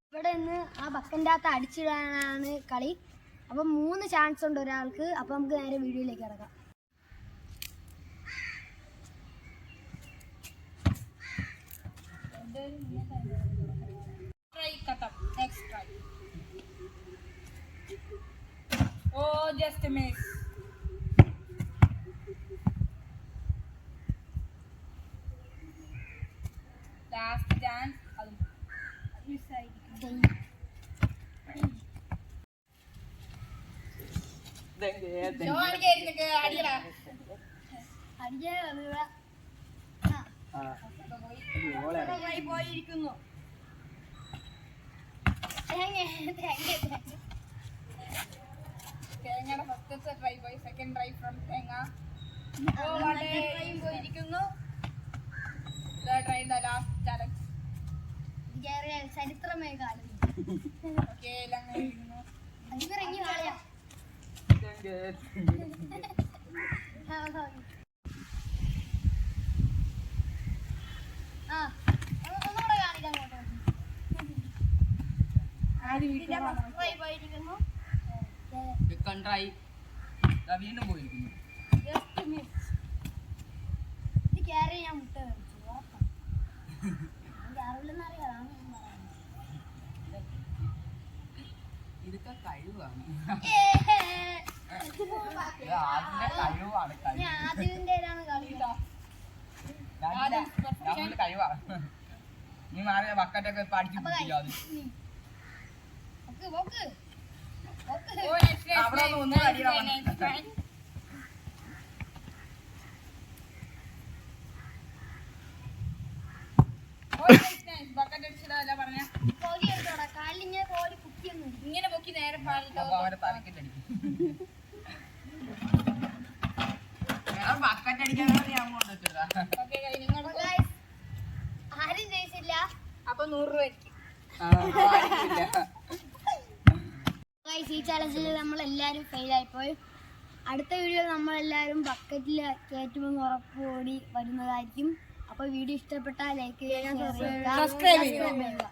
ഇവിടെ നിന്ന് ആ ബക്കൻ്റെ അകത്ത് അടിച്ചിടാനാണ് കളി. അപ്പം 3 ചാൻസ് ഉണ്ട് ഒരാൾക്ക്. അപ്പം നമുക്ക് നേരെ വീഡിയോയിലേക്ക് ഇറങ്ങാം. Oh, just a miss. Last chance. Miss ആയിരിക്കും. പോയിരിക്കുന്നു. തേങ്ങയുടെ ഫസ്റ്റത്തെ ട്രൈ പോയി. സെക്കൻഡ് ട്രൈ ഫ്രം തേങ്ങ. പോയിരിക്കുന്നു. Try the last challenge. ചരിത്രമേ കാലം. ഓക്കേ ഇറങ്ങി കളയാ. ഒന്നുകൂടെ കാണിക്കാൻ പോയിരിക്കുന്നു. വീണ്ടും പോയിരിക്കുന്നു. ഇത് ക്യാരി ഞാൻ മുട്ട കഴിച്ചു. അറിവില്ലെന്നറിയാം. ഇതൊക്കെ കഴിവാണ്. അതിൻ്റെതാണ് കളി. കഴിവാണ്. നീ മാറിയ ബക്കറ്റൊക്കെ പഠിച്ചു അവിടെ ഒന്നും കഴിയാണ്. ഇങ്ങനെ പൊക്കി നേരെ അവരെ തലക്കിട്ടടിക്കും. ബക്കറ്റ് അടിക്കാൻ ഞാൻ കൊണ്ടുവച്ചിട്ടാ. ആരും ജയിച്ചില്ല. അപ്പൊ 100 രൂപ. ഈ ചാലഞ്ചിൽ നമ്മളെല്ലാവരും ഫെയിലായിപ്പോയി. അടുത്ത വീഡിയോ നമ്മളെല്ലാവരും ബക്കറ്റിൽ കയറ്റുമെന്ന് ഉറപ്പോടി വരുന്നതായിരിക്കും. അപ്പോൾ വീഡിയോ ഇഷ്ടപ്പെട്ടാൽ ലൈക്ക് ചെയ്യുക, സബ്സ്ക്രൈബ് ചെയ്യുക.